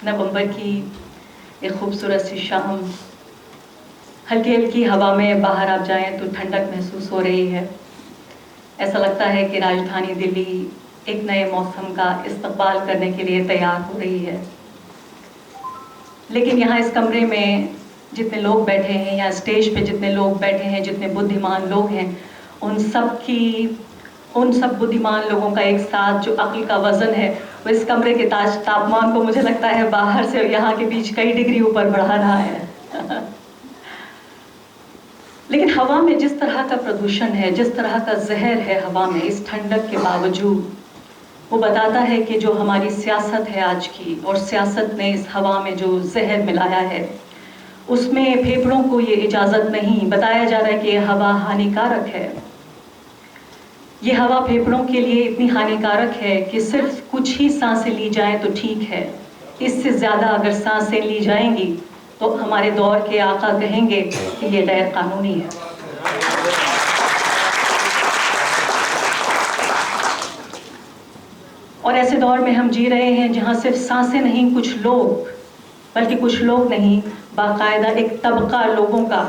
नवंबर की एक खूबसूरत सी शाम, हल्की हल्की हवा में बाहर आप जाएं तो ठंडक महसूस हो रही है। ऐसा लगता है कि राजधानी दिल्ली एक नए मौसम का इस्तकबाल करने के लिए तैयार हो रही है। लेकिन यहाँ इस कमरे में जितने लोग बैठे हैं या स्टेज पे जितने लोग बैठे हैं, जितने बुद्धिमान लोग हैं, उन सब बुद्धिमान लोगों का एक साथ जो अक्ल का वजन है वो इस कमरे के तापमान को मुझे लगता है बाहर से यहाँ के बीच कई डिग्री ऊपर बढ़ा रहा है। लेकिन हवा में जिस तरह का प्रदूषण है, जिस तरह का जहर है हवा में, इस ठंडक के बावजूद वो बताता है कि जो हमारी सियासत है आज की, और सियासत ने इस हवा में जो जहर मिलाया है उसमें फेफड़ों को ये इजाज़त नहीं। बताया जा रहा है कि ये हवा हानिकारक है। ये हवा फेफड़ों के लिए इतनी हानिकारक है कि सिर्फ कुछ ही सांसें ली जाएं तो ठीक है, इससे ज़्यादा अगर सांसें ली जाएंगी तो हमारे दौर के आका कहेंगे कि ये गैर कानूनी है। और ऐसे दौर में हम जी रहे हैं जहाँ सिर्फ सांसें नहीं, कुछ लोग, बल्कि कुछ लोग नहीं, बाकायदा एक तबका लोगों का,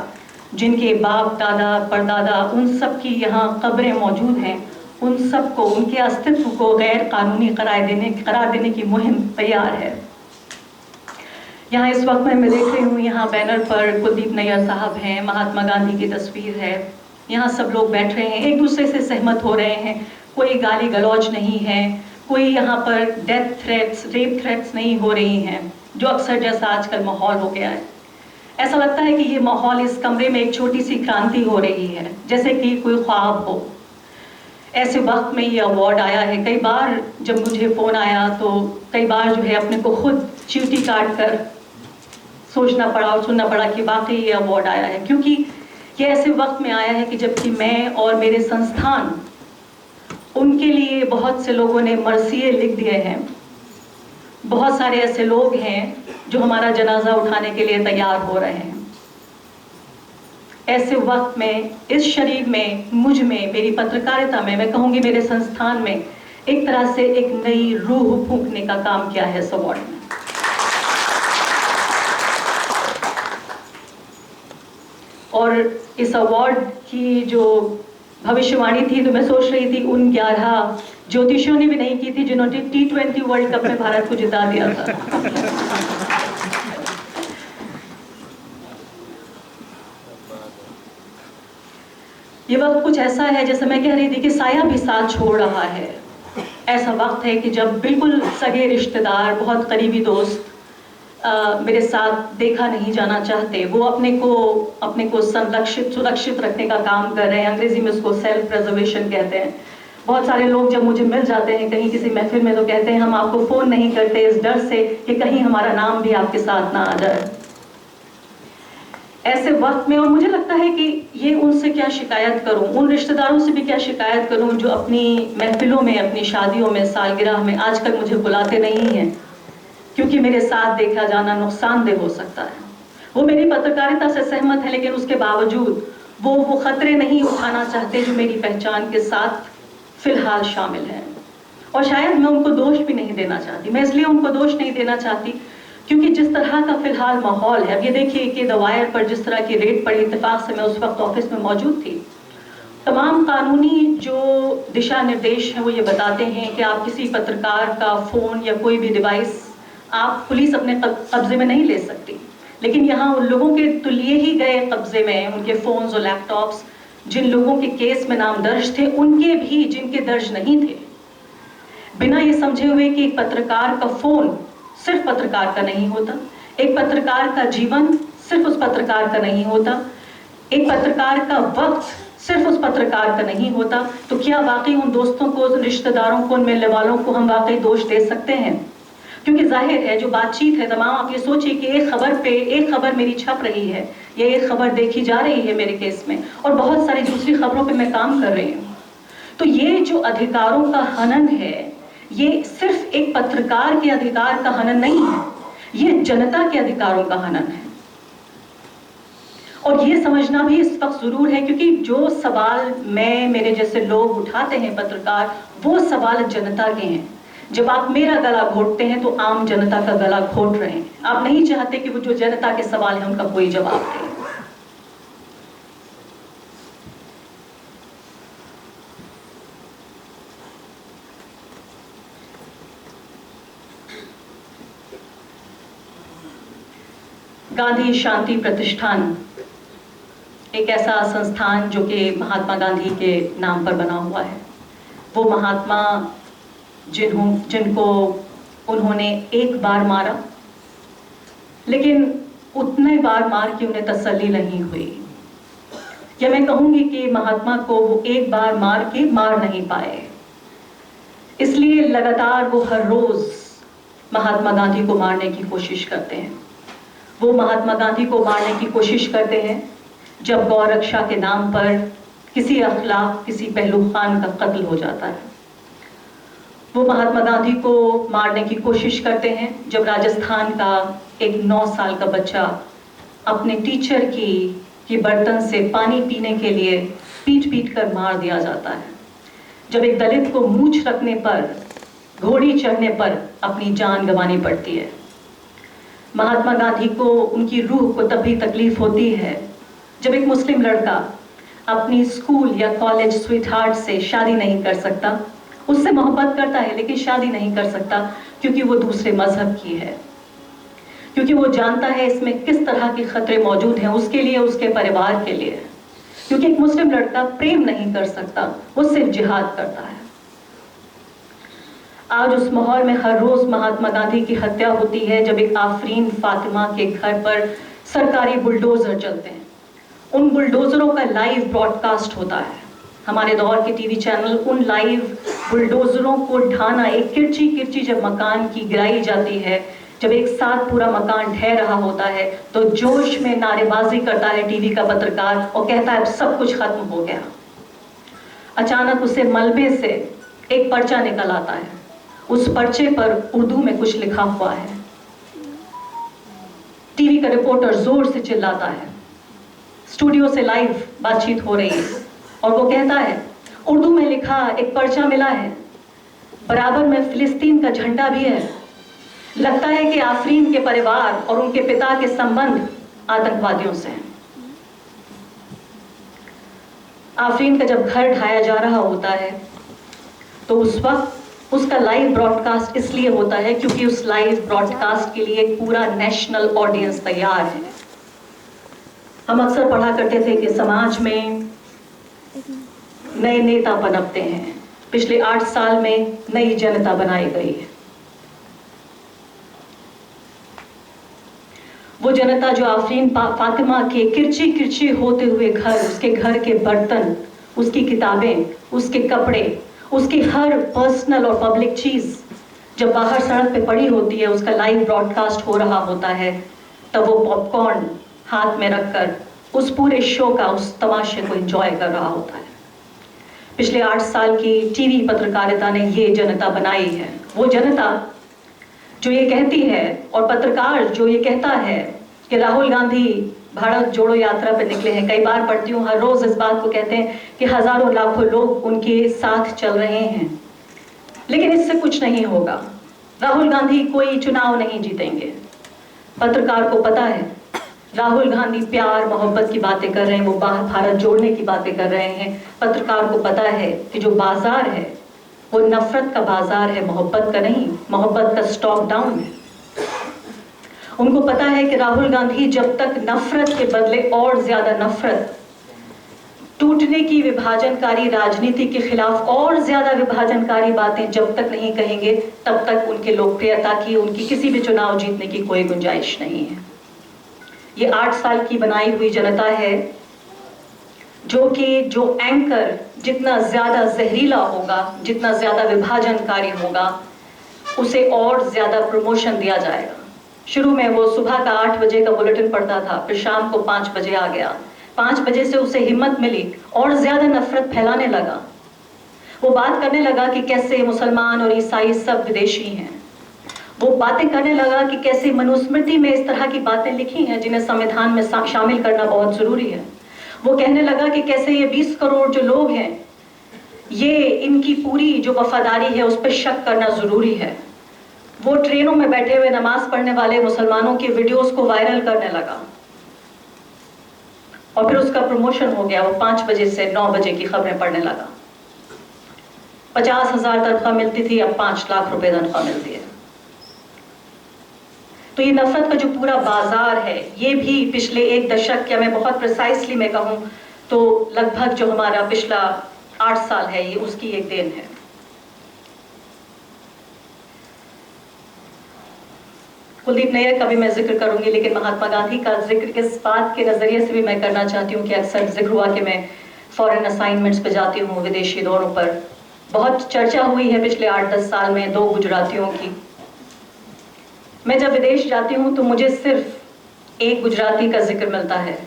जिनके बाप दादा परदादा उन सब की यहाँ कब्रें मौजूद हैं, उन सब को, उनके अस्तित्व को गैर कानूनी करार देने की मुहिम तैयार है। यहाँ इस वक्त मैं देख रही हूँ, यहाँ बैनर पर कुलदीप नैयर साहब हैं, महात्मा गांधी की तस्वीर है, यहाँ सब लोग बैठ रहे हैं, एक दूसरे से सहमत हो रहे हैं, कोई गाली गलौज नहीं है, कोई यहाँ पर डेथ थ्रेट्स, रेप थ्रेट्स नहीं हो रही हैं, जो अक्सर जैसा आजकल माहौल हो गया है। ऐसा लगता है कि ये माहौल, इस कमरे में एक छोटी सी क्रांति हो रही है, जैसे कि कोई ख्वाब हो। ऐसे वक्त में ये अवार्ड आया है। कई बार जब मुझे फ़ोन आया तो कई बार जो है अपने को खुद चीटी काट कर सोचना पड़ा और सुनना पड़ा कि वाकई ये अवार्ड आया है, क्योंकि ये ऐसे वक्त में आया है कि जबकि मैं और मेरे संस्थान, उनके लिए बहुत से लोगों ने मरसिए लिख दिए हैं। बहुत सारे ऐसे लोग हैं जो हमारा जनाजा उठाने के लिए तैयार हो रहे हैं। ऐसे वक्त में, इस शरीर में, मुझ में, मेरी पत्रकारिता में, मैं कहूँगी मेरे संस्थान में, एक तरह से एक नई रूह फूंकने का काम किया है इस अवार्ड ने। और इस अवार्ड की जो भविष्यवाणी थी, तो मैं सोच रही थी उन 11 ज्योतिषियों ने भी नहीं की थी जिन्होंने T20 वर्ल्ड कप में भारत को जिता दिया था। ये वक्त कुछ ऐसा है, जैसे मैं कह रही थी कि साया भी साथ छोड़ रहा है। ऐसा वक्त है कि जब बिल्कुल सगे रिश्तेदार, बहुत करीबी दोस्त मेरे साथ देखा नहीं जाना चाहते, वो अपने को सुरक्षित रखने का काम कर रहे हैं। अंग्रेजी में उसको सेल्फ प्रिजर्वेशन कहते हैं। बहुत सारे लोग जब मुझे मिल जाते हैं कहीं किसी महफिल में, तो कहते हैं हम आपको फ़ोन नहीं करते इस डर से कि कहीं हमारा नाम भी आपके साथ ना आ जाए। ऐसे वक्त में, और मुझे लगता है कि ये उनसे क्या शिकायत करूं, उन रिश्तेदारों से भी क्या शिकायत करूं जो अपनी महफिलों में, अपनी शादियों में, सालगिरह में आजकल मुझे बुलाते नहीं हैं, क्योंकि मेरे साथ देखा जाना नुकसानदेह हो सकता है। वो मेरी पत्रकारिता से सहमत है, लेकिन उसके बावजूद वो खतरे नहीं उठाना चाहते जो मेरी पहचान के साथ फिलहाल शामिल हैं। और शायद मैं उनको दोष भी नहीं देना चाहती। मैं इसलिए उनको दोष नहीं देना चाहती क्योंकि जिस तरह का फिलहाल माहौल है, अब ये देखिए कि द वायर पर जिस तरह की रेड पड़ी, इत्तेफाक से मैं उस वक्त ऑफिस में मौजूद थी। तमाम कानूनी जो दिशा निर्देश हैं वो ये बताते हैं कि आप किसी पत्रकार का फ़ोन या कोई भी डिवाइस आप पुलिस अपने कब्जे में नहीं ले सकती। लेकिन यहाँ उन लोगों के तो लिए ही गए कब्जे में, उनके फ़ोन्स और लैपटॉप्स, जिन लोगों के केस में नाम दर्ज थे, उनके भी जिनके दर्ज नहीं थे, बिना ये समझे हुए कि एक पत्रकार का फ़ोन सिर्फ पत्रकार का नहीं होता, एक पत्रकार का जीवन सिर्फ उस पत्रकार का नहीं होता, एक पत्रकार का वक्त सिर्फ उस पत्रकार का नहीं होता, तो क्या वाकई उन दोस्तों को, उन रिश्तेदारों को, उन मिलने वालों को हम वाकई दोष दे सकते हैं? क्योंकि जाहिर है जो बातचीत है तमाम, आप ये सोचिए कि एक खबर मेरी छप रही है, या एक खबर देखी जा रही है मेरे केस में, और बहुत सारी दूसरी खबरों पे मैं काम कर रही हूँ। तो ये जो अधिकारों का हनन है, ये सिर्फ एक पत्रकार के अधिकार का हनन नहीं है, ये जनता के अधिकारों का हनन है। और ये समझना भी इस वक्त जरूर है, क्योंकि जो सवाल मैं, मेरे जैसे लोग उठाते हैं पत्रकार, वो सवाल जनता के हैं। जब आप मेरा गला घोटते हैं तो आम जनता का गला घोट रहे हैं। आप नहीं चाहते कि वो जो जनता के सवाल हैं उनका कोई जवाब दे। गांधी शांति प्रतिष्ठान एक ऐसा संस्थान जो कि महात्मा गांधी के नाम पर बना हुआ है। वो महात्मा जिनको उन्होंने एक बार मारा, लेकिन उतने बार मार के उन्हें तसल्ली नहीं हुई। या मैं कहूंगी कि महात्मा को वो एक बार मार के मार नहीं पाए, इसलिए लगातार वो हर रोज महात्मा गांधी को मारने की कोशिश करते हैं। वो महात्मा गांधी को मारने की कोशिश करते हैं जब गौ रक्षा के नाम पर किसी अखलाक, किसी पहलू खान का कत्ल हो जाता है। वो महात्मा गांधी को मारने की कोशिश करते हैं जब राजस्थान का एक 9 साल का बच्चा अपने टीचर की बर्तन से पानी पीने के लिए पीट पीट कर मार दिया जाता है। जब एक दलित को मूंछ रखने पर, घोड़ी चढ़ने पर अपनी जान गंवानी पड़ती है। महात्मा गांधी को उनकी रूह को तभी तकलीफ होती है जब एक मुस्लिम लड़का अपनी स्कूल या कॉलेज स्वीटहार्ट से शादी नहीं कर सकता। उससे मोहब्बत करता है लेकिन शादी नहीं कर सकता क्योंकि वो दूसरे मजहब की है, क्योंकि वो जानता है इसमें किस तरह के खतरे मौजूद हैं उसके लिए, उसके परिवार के लिए। क्योंकि एक मुस्लिम लड़का प्रेम नहीं कर सकता, वो सिर्फ जिहाद करता है। आज उस माहौल में हर रोज महात्मा गांधी की हत्या होती है जब एक आफरीन फातिमा के घर पर सरकारी बुलडोजर चलते हैं। उन बुलडोजरों का लाइव ब्रॉडकास्ट होता है। हमारे दौर के टीवी चैनल उन लाइव बुलडोजरों को ढाना, एक किरची किरची जब मकान की गिराई जाती है, जब एक साथ पूरा मकान ढह रहा होता है, तो जोश में नारेबाजी करता है टीवी का पत्रकार और कहता है अब सब कुछ खत्म हो गया। अचानक उसे मलबे से एक पर्चा निकल आता है। उस पर्चे पर उर्दू में कुछ लिखा हुआ है। टीवी का रिपोर्टर जोर से चिल्लाता है। स्टूडियो से लाइव बातचीत हो रही है और वो कहता है उर्दू में लिखा एक पर्चा मिला है, बराबर में फिलिस्तीन का झंडा भी है। लगता है कि आफरीन के परिवार और उनके पिता के संबंध आतंकवादियों से हैं। आफरीन का जब घर ढाया जा रहा होता है तो उस वक्त उसका लाइव ब्रॉडकास्ट इसलिए होता है क्योंकि उस लाइव ब्रॉडकास्ट के लिए एक पूरा नेशनल ऑडियंस तैयार है। हम अक्सर पढ़ा करते थे कि समाज में नए नेता पनपते हैं। पिछले 8 साल में नई जनता बनाई गई है। वो जनता जो आफरीन फातिमा के किरची किरची होते हुए घर, उसके घर के बर्तन, उसकी किताबें, उसके कपड़े, उसकी हर पर्सनल और पब्लिक चीज जब बाहर सड़क पे पड़ी होती है, उसका लाइव ब्रॉडकास्ट हो रहा होता है, तब वो पॉपकॉर्न हाथ में रखकर उस पूरे शो का, उस तमाशे को एंजॉय कर रहा होता है। पिछले 8 साल की टीवी पत्रकारिता ने ये जनता बनाई है। वो जनता जो ये कहती है और पत्रकार जो ये कहता है कि राहुल गांधी भारत जोड़ो यात्रा पर निकले हैं। कई बार पढ़ती हूँ, हर रोज इस बात को कहते हैं कि हजारों लाखों लोग उनके साथ चल रहे हैं, लेकिन इससे कुछ नहीं होगा। राहुल गांधी कोई चुनाव नहीं जीतेंगे। पत्रकार को पता है राहुल गांधी प्यार मोहब्बत की बातें कर रहे हैं, वो भारत जोड़ने की बातें कर रहे हैं। पत्रकार को पता है कि जो बाजार है वो नफरत का बाजार है, मोहब्बत का नहीं। मोहब्बत का स्टॉक डाउन है। उनको पता है कि राहुल गांधी जब तक नफरत के बदले और ज्यादा नफरत, टूटने की विभाजनकारी राजनीति के खिलाफ और ज्यादा विभाजनकारी बातें जब तक नहीं कहेंगे, तब तक उनके लोकप्रियता की, उनकी किसी भी चुनाव जीतने की कोई गुंजाइश नहीं है। ये 8 साल की बनाई हुई जनता है जो एंकर जितना ज्यादा जहरीला होगा, जितना ज्यादा विभाजनकारी होगा, उसे और ज्यादा प्रमोशन दिया जाएगा। शुरू में वो सुबह का 8 बजे का बुलेटिन पढ़ता था, फिर शाम को 5 बजे आ गया। 5 बजे से उसे हिम्मत मिली और ज्यादा नफरत फैलाने लगा। वो बात करने लगा कि कैसे मुसलमान और ईसाई सब विदेशी हैं। वो बातें करने लगा कि कैसे मनुस्मृति में इस तरह की बातें लिखी हैं जिन्हें संविधान में शामिल करना बहुत जरूरी है। वो कहने लगा कि कैसे ये 20 करोड़ जो लोग हैं, ये इनकी पूरी जो वफादारी है उस पर शक करना ज़रूरी है। वो ट्रेनों में बैठे हुए नमाज पढ़ने वाले मुसलमानों की वीडियोस को वायरल करने लगा और फिर उसका प्रमोशन हो गया। वो 5 बजे से 9 बजे की खबरें पढ़ने लगा। 50,000 तनख्वाह मिलती थी, अब 5 लाख रुपए तनख्वाह मिलती है। तो ये नफरत का जो पूरा बाजार है, ये भी पिछले 1 दशक, या मैं बहुत प्रिसाइसली मैं कहूं तो लगभग जो हमारा पिछला 8 साल है, ये उसकी एक देन है। कुलदीप नैयर का भी मैं जिक्र करूंगी, लेकिन महात्मा गांधी का जिक्र इस बात के नजरिए से भी मैं करना चाहती हूँ कि अक्सर जिक्र हुआ कि मैं फॉरेन असाइनमेंट्स पे जाती हूँ, विदेशी दौरों पर। बहुत चर्चा हुई है पिछले 8-10 साल में 2 गुजरातियों की। मैं जब विदेश जाती हूँ तो मुझे सिर्फ एक गुजराती का जिक्र मिलता है।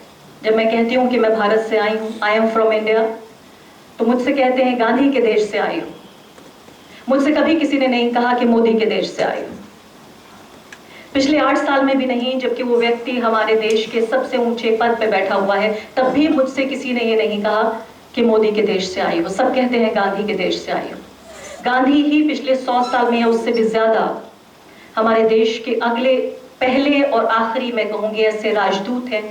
जब मैं कहती हूँ कि मैं भारत से आई हूँ, आई एम फ्रॉम इंडिया, तो मुझसे कहते हैं गांधी के देश से आई हूँ। मुझसे कभी किसी ने नहीं कहा कि मोदी के देश से आई हूँ। पिछले 8 साल में भी नहीं, जबकि वो व्यक्ति हमारे देश के सबसे ऊंचे पद पे बैठा हुआ है, तब भी मुझसे किसी ने ये नहीं कहा कि मोदी के देश से आई हो। सब कहते हैं गांधी के देश से आई हो। गांधी ही पिछले 100 साल में या उससे भी ज्यादा हमारे देश के पहले और आखिरी, मैं कहूंगी, ऐसे राजदूत हैं,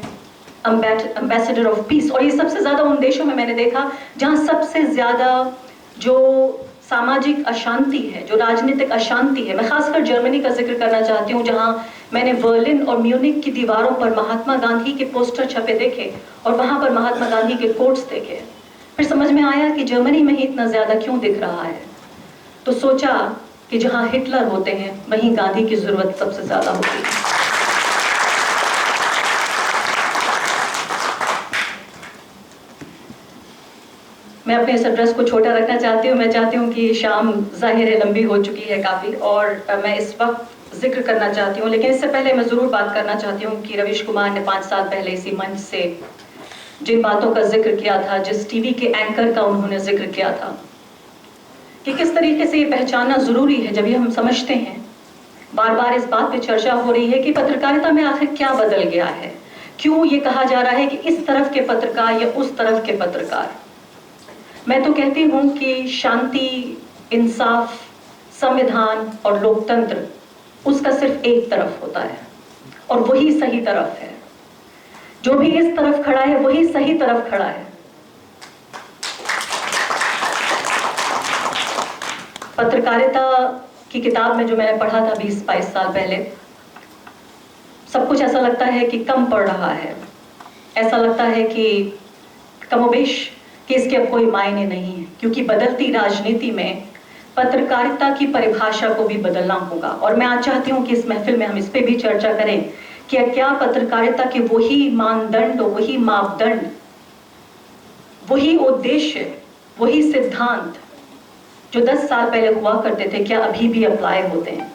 एम्बेसडर ऑफ पीस। और ये सबसे ज्यादा उन देशों में मैंने देखा जहां सबसे ज्यादा जो सामाजिक अशांति है, जो राजनीतिक अशांति है। मैं खासकर जर्मनी का जिक्र करना चाहती हूँ, जहां मैंने बर्लिन और म्यूनिक की दीवारों पर महात्मा गांधी के पोस्टर छपे देखे और वहां पर महात्मा गांधी के कोट्स देखे। फिर समझ में आया कि जर्मनी में ही इतना ज्यादा क्यों दिख रहा है। तो सोचा कि जहां हिटलर होते हैं वहीं गांधी की जरूरत सबसे ज्यादा होती है। मैं अपने इस एड्रेस को छोटा रखना चाहती हूँ। मैं चाहती हूँ कि शाम जाहिर है लंबी हो चुकी है काफ़ी, और मैं इस वक्त जिक्र करना चाहती हूँ। लेकिन इससे पहले मैं ज़रूर बात करना चाहती हूँ कि रवीश कुमार ने 5 साल पहले इसी मंच से जिन बातों का जिक्र किया था, जिस टीवी के एंकर का उन्होंने जिक्र किया था, कि किस तरीके से ये पहचानना ज़रूरी है। जब ये हम समझते हैं, बार बार इस बात पर चर्चा हो रही है कि पत्रकारिता में आखिर क्या बदल गया है, क्यों ये कहा जा रहा है कि इस तरफ के पत्रकार या उस तरफ के पत्रकार। मैं तो कहती हूँ कि शांति, इंसाफ, संविधान और लोकतंत्र, उसका सिर्फ एक तरफ होता है और वही सही तरफ है। जो भी इस तरफ खड़ा है वही सही तरफ खड़ा है। पत्रकारिता की किताब में जो मैंने पढ़ा था 20-22 साल पहले, सब कुछ ऐसा लगता है कि कम पड़ रहा है। ऐसा लगता है कि कमोबेश कि इसके अब कोई मायने नहीं है, क्योंकि बदलती राजनीति में पत्रकारिता की परिभाषा को भी बदलना होगा। और मैं आज चाहती हूं कि इस महफिल में हम इस पे भी चर्चा करें कि क्या पत्रकारिता के वही मानदंड, वही मापदंड, वही उद्देश्य, वही सिद्धांत जो 10 साल पहले हुआ करते थे, क्या अभी भी अप्लाई होते हैं।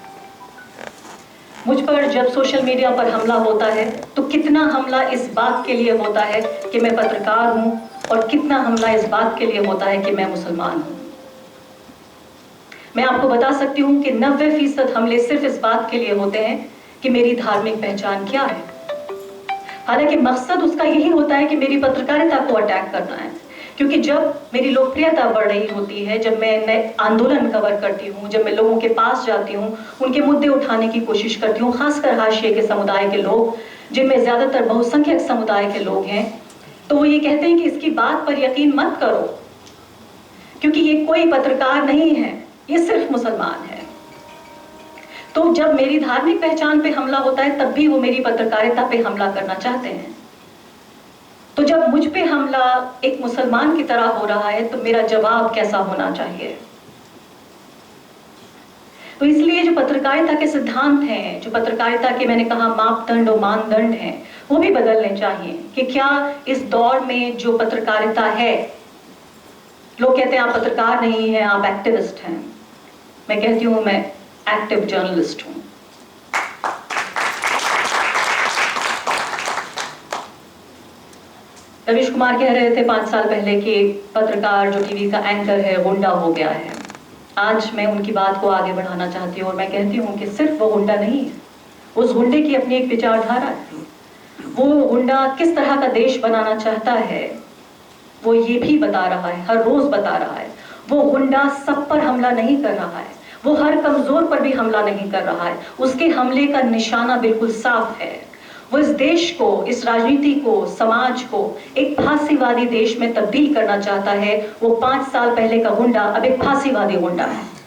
मुझ पर जब सोशल मीडिया पर हमला होता है तो कितना हमला इस बात के लिए होता है कि मैं पत्रकार हूं, और कितना हमला इस बात के लिए होता है कि मैं मुसलमान हूं। मैं आपको बता सकती हूं कि 90% हमले सिर्फ इस बात के लिए होते हैं कि मेरी धार्मिक पहचान क्या है। हालांकि मकसद उसका यही होता है कि मेरी पत्रकारिता को अटैक करना है, क्योंकि जब मेरी लोकप्रियता बढ़ रही होती है, जब मैं नए आंदोलन कवर करती हूँ, जब मैं लोगों के पास जाती हूँ, उनके मुद्दे उठाने की कोशिश करती हूँ, खासकर हाशिए के समुदाय के लोग, जिनमें ज्यादातर बहुसंख्यक समुदाय के लोग हैं, तो वो ये कहते हैं कि इसकी बात पर यकीन मत करो, क्योंकि ये कोई पत्रकार नहीं है, ये सिर्फ मुसलमान है। तो जब मेरी धार्मिक पहचान पे हमला होता है, तब भी वो मेरी पत्रकारिता पे हमला करना चाहते हैं। तो जब मुझ पे हमला एक मुसलमान की तरह हो रहा है, तो मेरा जवाब कैसा होना चाहिए। तो इसलिए जो पत्रकारिता के सिद्धांत हैं, जो पत्रकारिता के मैंने कहा मापदंड और मानदंड हैं, वो भी बदलने चाहिए। कि क्या इस दौर में जो पत्रकारिता है, लोग कहते हैं आप पत्रकार नहीं हैं, आप एक्टिविस्ट हैं। मैं कहती हूँ मैं एक्टिव जर्नलिस्ट हूँ। रवीश कुमार कह रहे थे 5 साल पहले कि पत्रकार जो टीवी का एंकर है गुंडा हो गया है। आज मैं उनकी बात को आगे बढ़ाना चाहती हूँ और मैं कहती हूँ कि सिर्फ वो गुंडा नहीं है, उस गुंडे की अपनी एक विचारधारा है। वो गुंडा किस तरह का देश बनाना चाहता है, वो ये भी बता रहा है, हर रोज बता रहा है। वो गुंडा सब पर हमला नहीं कर रहा है, वो हर कमजोर पर भी हमला नहीं कर रहा है। उसके हमले का निशाना बिल्कुल साफ है। वो इस देश को, इस राजनीति को, समाज को एक फांसीवादी देश में तब्दील करना चाहता है। वो 5 साल पहले का गुंडा अब एक फांसीवादी गुंडा है।